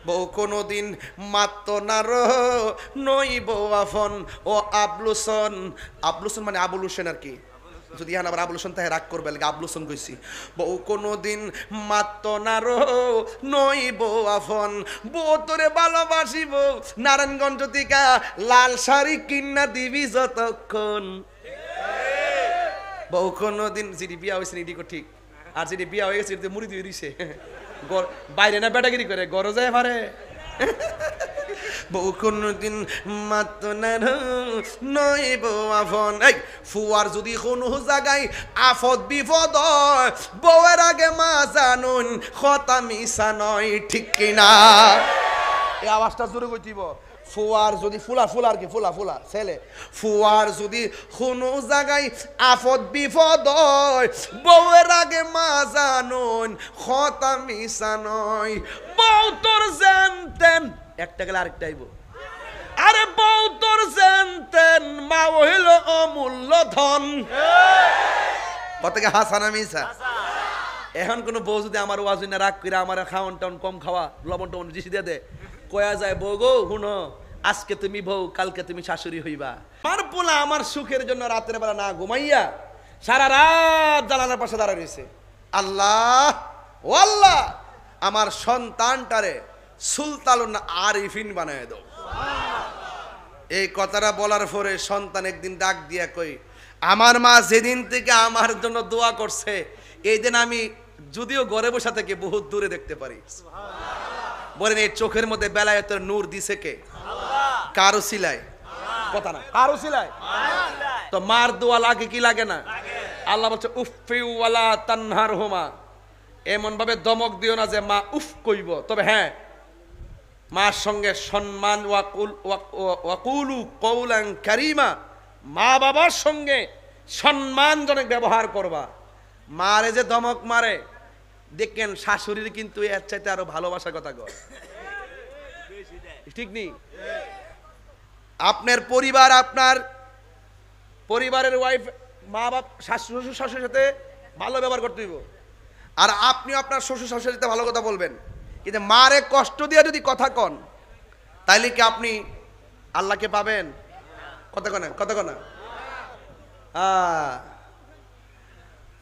বউ কোনোদিন মাত্ত না নইব আফন ও আবলুসন। আবলুসন মানে আবুল হোসেন আর কি, যদি এখন আবার আবুল হোসেন তাহে রাগ করবে লাগে আবুল হোসেন কইছি। বউ কোনোদিন মাত্ত না নইব আফন, বউ তোরে ভালোবাসিব নারায়ণগঞ্জ থেকে লাল শাড়ি কিনা দিবি যতক্ষণ। বউ কোনোদিন যেটি বিয়া হয়েছে এটি ঠিক, আর যেটি বিয়া হয়ে গেছে মুড়ি দিয়ে দিছে বাইরে না বেটাগিরি করে গরো যায় পারে। বউ কোনদিন মাত্র না নইব আফন। এই ফুয়ার যদি কোনো জায়গায় আফদ বিপদ হয়, বউয়ের আগে মা জানুন কথা মিশা নয়, ঠিক কিনা? এই আওয়াজটা জোরে কইতিব। ফুয়ার যদি ফুলার কি ফুলা ছেলে, ফুয়ার যদি কোনো জায়গায় আফদ বিপদ হয়, বউয়ের আগে মা জানুন কথা মিশা নয়। বউ তোর জানতেন একটা গেলে আরেকটা আইব, আরে বউ তোর জানতেন মা হইল অমূল্য ধন। কতকে হাসানা মিশা? এখন কোন বউ যদি আমার ওয়াজ না রাগ করে আমার খাওয়ান টাউন কম খাওয়া লবণ টবণ বেশি দিয়ে দে, কয়া যায় বউ গো হুনো আজকে তুমি বউ কালকে তুমি শাশুড়ি হইবা। আমার পোলা আমার সুখের জন্য রাতের বেলা না ঘুমাইয়া সারা রাত জানালার পাশে দাঁড়া রয়েছে, আল্লাহ ও আল্লাহ আমার সন্তানটারে সুলতানুন আরিফিন বানায় দাও। এই কথাটা বলার পরে সন্তান একদিন ডাক দিয়া কই, আমার মা যেদিন থেকে আমার জন্য দোয়া করছে এই দিন আমি যদিও ঘরে বসা থেকে বহুত দূরে দেখতে পারি। বলেন এই চোখের মধ্যে বেলায়েতের নূর দিছে কে? কারো সিলায় কথা না, কারো সিলায় তো মার দোয়া লাগে কি লাগে না? আল্লাহ বলছে উফি ওয়ালা তানহারহুমা, এমন ভাবে দমক দিও না যে মা উফ কইব, তবে হ্যাঁ মার সঙ্গে সম্মান ওয়াকুলু কওলান কারীমা, মা বাবার সঙ্গে সম্মানজনক ব্যবহার করবা। মারে যে দমক মারে দেখেন শাশুড়ির কিন্তু এর চাইতে আরো ভালোবাসার কথা কয়, ঠিক নেই? আপনার পরিবার, আপনার পরিবারের ওয়াইফ মা বাপ শ্বশুর শাশুড়ির সাথে ভালো ব্যবহার করতে হইব, আর আপনি আপনার শ্বশুর শাশুড়ির সাথে ভালো কথা বলবেন। কিন্তু মারে কষ্ট দিয়ে যদি কথা কন তাইলে কি আপনি আল্লাহকে পাবেন? কথা কনা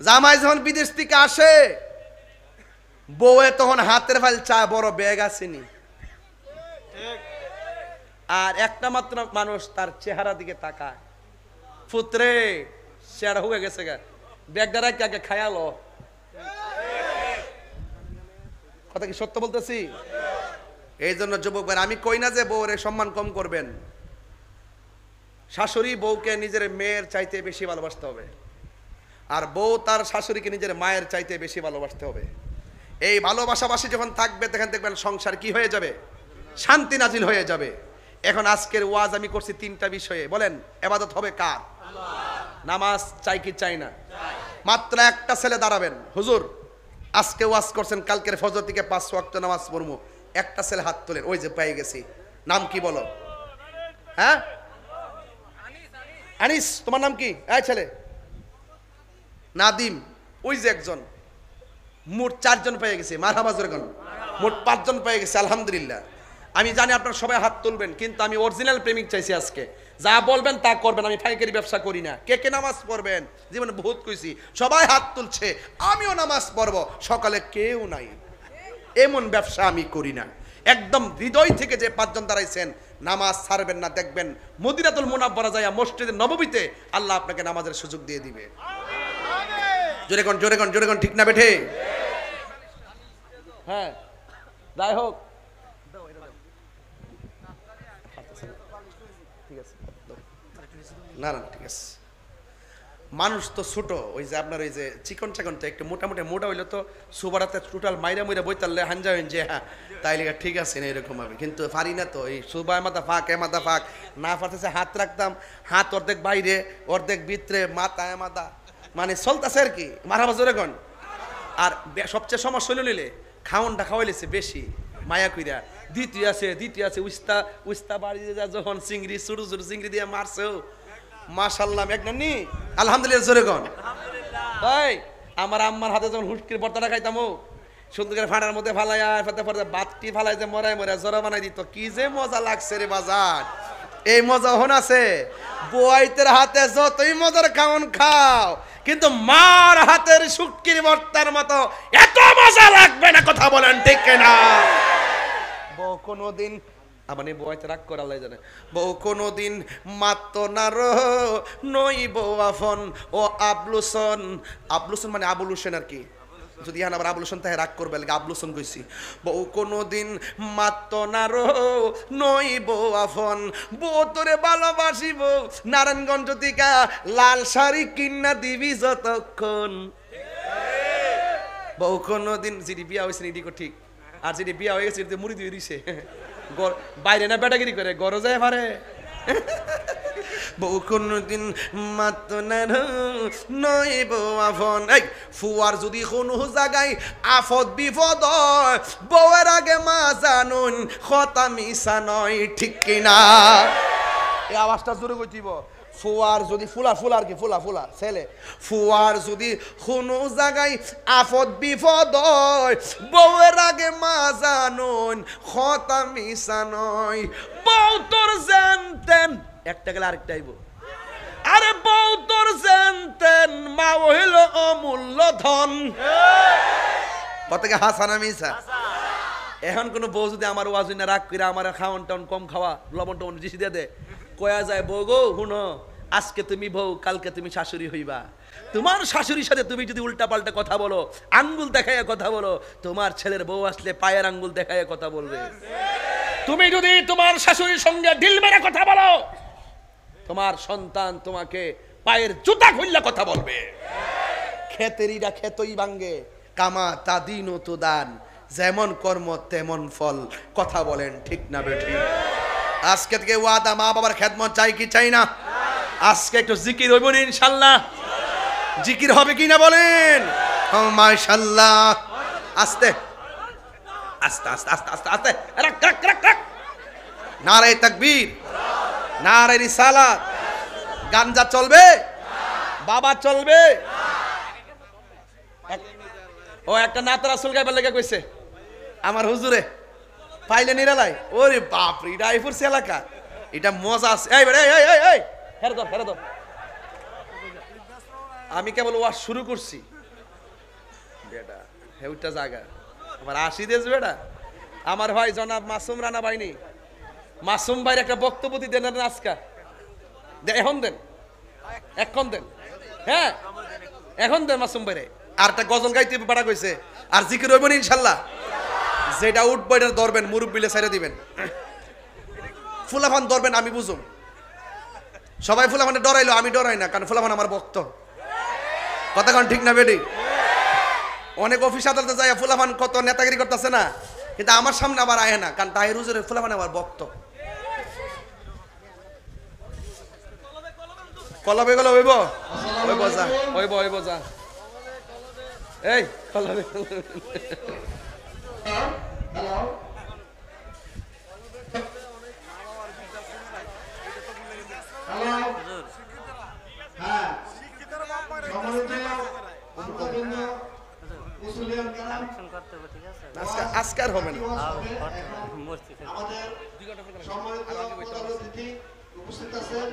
জামাই যখন বিদেশ থেকে আসে বউয়ে তখন হাতের ফাইল চা বড় ব্যাগ আসেনি, আর একটা মাত্র মানুষ তার চেহারা দিকে তাকায়, পুত্রে চেহারা হয়ে গেছে গা ব্যাগটা রাখি আগে খায়ালো। কথা কি সত্য বলতেছি? এই জন্য যুবক ভাই আমি কই না যে বউরে সম্মান কম করবেন, শাশুড়ি বউকে নিজের মেয়ের চাইতে বেশি ভালোবাসতে হবে, আর বউ তার শাশুড়িকে নিজের মায়ের চাইতে বেশি ভালোবাসতে হবে। এই ভালোবাসাবাসী যখন থাকবে তখন দেখবেন সংসার কি হয়ে যাবে? শান্তি নাজিল হয়ে যাবে। এখন আজকের ওয়াজ আমি করছি তিনটা বিষয়ে। বলেন ইবাদত হবে কার? নামাজ চাই কি চাই না? মাত্র একটা ছেলে দাঁড়াবেন, হুজুর আজকে ওয়াজ করছেন কালকের ফজর থেকে 5 ওয়াক্ত নামাজ পড়বো, একটা ছেলে হাত তোলেন। ওই যে পেয়ে গেছি, নাম কি বলো? হ্যাঁ আনিস, তোমার নাম কি? এই ছেলে নাদিম, ওই যে একজন। মোট 4 জন পেয়ে গেছে, মারহাবা জোরে কোন, মোট 5 জন পেয়ে গেছে, আলহামদুলিল্লাহ। আমি জানি আপনারা সবাই হাত তুলবেন, কিন্তু আমি অরিজিনাল প্রেমিক চাইছি আজকে। যা বলবেন তা করবেন, আমি ফাইকারি ব্যবসা করি না। কে কে নামাজ পড়বেন? জীবনে বহুত কইছি, সবাই হাত তুলছে, আমিও নামাজ পড়ব, সকালে কেউ নাই, এমন ব্যবসা আমি করি না। একদম হৃদয় থেকে যে 5 জন দাঁড়াইছেন নামাজ ছাড়বেন না, দেখবেন মদিনাতুল মুনাওয়ারা যায় মসজিদে নববীতে আল্লাহ আপনাকে নামাজের সুযোগ দিয়ে দিবে। জোরে কোন ঠিক না বেঠে? হ্যাঁ যাই হোক, না ঠিক আছে। মানুষ তো ছোট, ওই যে আপনার ওই যে চিকন চাকনটা একটু মোটামুটি মোটা হইলে তো সুবারাতে টোটাল মাইরা মইরা বইতালে হাঞ্জা হইন যে হ্যাঁ তাইলে ঠিক আছে না এরকম হবে, কিন্তু পারি না তো। এই সুবায় মাথা ফাঁক এ মাথা ফাঁক না পারতেছে, হাত রাখতাম, হাত অর্ধেক বাইরে অর্ধেক ভিতরে, মাথা এ মাথা মানে চলতেছে আর কি। মারাবা জোরে কোন। আর সবচেয়ে সমস্যা হইল নিলে খাওনটা খাওয়াইলেছে বেশি মায়া কইরা। দ্বিতীয় আছে উস্তা বাড়ি যখন চিংড়ি ছোট ছোট চিংড়ি দিয়ে মারছে, মাশাআল্লাহ মেঘনানি আলহামদুলিল্লাহ জোরে কোন। ভাই আমার আম্মার হাতে যখন হুটকির ভর্তাটা খাইতাম, সুন্দর করে ফাটার মধ্যে ফালাইয়া ফাতে ফাতে বাতটি ফালাই যে মরাই মরাই জরা বানাই দিত, কি যে মজা লাগছে রে বাজার। এই মজা হন আছে বুয়াইতের হাতে যতই মজার খাওন খাও, কিন্তু মার হাতের শুটকির ভর্তার মতো এত মজা লাগবে না, কথা বলেন ঠিক না? বউ কোনোদিন মানে বউতে রাগ করে আল্লাহ জানে, বউ কোনোদিন মাত্ত না রো নইব আফন ও আবলুসন। আবলুসন মানে আবুল হোসেন আর কি, যদি আবার আবুল হোসেন তাহে রাগ করবে আবলুসন কইছি। বউ কোনোদিন মাত্ত না রো নইব আফন, বউ তোরে ভালোবাসিব নারায়ণগঞ্জ থেকে লাল শাড়ি কিনা দিবি যতক্ষণ। বউ কোনোদিন যেটি বিয়া হয়েছে এদিকে ঠিক, আর যেটি বিয়া হয়ে গেছে মুড়ি দিয়ে দিছে বাইরে না বেটাগিরি করে গরো যায় পারে। বউ কোনদিন মাত্র না নইব আফন। এই ফুয়ার যদি কোনো জায়গায় আফত বিপদ হয়, বউয়ের আগে মা জানুন কথা মিশা নয়, ঠিক কিনা? এই আওয়াজটা জোরে কইতিব। ফুয়ার যদি ফুলার কি ফুলা ছেলে, ফুয়ার যদি কোনো জায়গায় আফত বিপদ হয়, বউয়ের আগে মা জানুন কথা মিশা নয়। বউ তোর জানতেন একটা গেলে আরেকটা আইব, আরে বউ তোর জানতেন মা হইল অমূল্য ধন। কতকে হাসানা মিশা? এখন কোন বউ যদি আমার ওয়াজ না রাগ করে আমার খাওয়ান টাউন কম খাওয়া লবণ টবণ বেশি দিয়ে দে, কয়া যায় বউ গো হুনো আজকে তুমি বউ কালকে তুমি শাশুড়ি হইবা। তোমার শাশুড়ির সাথে তুমি যদি উল্টা পাল্টা কথা বলো, আঙ্গুল দেখাইয়া কথা বলো, তোমার ছেলের বউ আসলে পায়ের আঙ্গুল দেখাইয়া কথা বলবে। তুমি যদি তোমার শাশুড়ির সঙ্গে ঢিল মেরে কথা বলো, তোমার সন্তান তোমাকে পায়ের জুতা খুললে কথা বলবে। খেতেরিরা খেতই ভাঙ্গে, কামা তা দিন ও তো দান, যেমন কর্ম তেমন ফল, কথা বলেন ঠিক না বেঠি? আজকে থেকে ওয়াদা, মা বাবার খেদমত চাই কি চাই না? আজকে একটু জিকির হইব ইনশাল্লাহ। জিকির হবে কি না বলেন? মাশাআল্লাহ। আস্তে আস্তে আস্তে আস্তে আস্তে আস্তে রাখ রাখ রাখ রাখ। নারে তাকবীর, নারে রিসালাত। গাঞ্জা চলবে? বাবা চলবে? ও একটা নাত রাসূল গাইবার লেগে কইছে আমার হুজুরে পাইলে নিরালাই। ওরে বাপ রে, এটা আইফুরস এলাকা, এটা মজা আছে। এই বেড়ে এই এই এই হেরে ধর। আমি কেবল ওয়াজ শুরু করছি বেটা, হেউটা জায়গা আমার আসি দেশ বেটা। আমার ভাই জনাব মাসুম রানা ভাইনি, মাসুম ভাইয়ের একটা বক্তব্য দিতেন আজকা, এখন দেন, এখন দেন, হ্যাঁ এখন দেন মাসুম ভাইরে। আর একটা গজল গাইতে পারা কইছে, আর জিকির হইব ইনশাল্লাহ। যেটা উঠবো এটা ধরবেন, মুরব্বিলে ছেড়ে দিবেন, ফুলাফান ধরবেন, আমি বুঝুম। সবাই ফুলাফানে ডরাইলো, আমি ডরাই না, কারণ ফুলাফান আমার ভক্ত। কথা কারণ ঠিক না বেটি? অনেক অফিস আদালতে যায় ফুলাফান কত নেতাগিরি করতেছে না, কিন্তু আমার সামনে আবার আয় না, কারণ তাই রুজুরের ফুলাফান আমার ভক্ত। কলবে গেল হইব হইব যা, হইব হইব যা। এই কলবে আজকার হবে না। উপস্থিত আছেন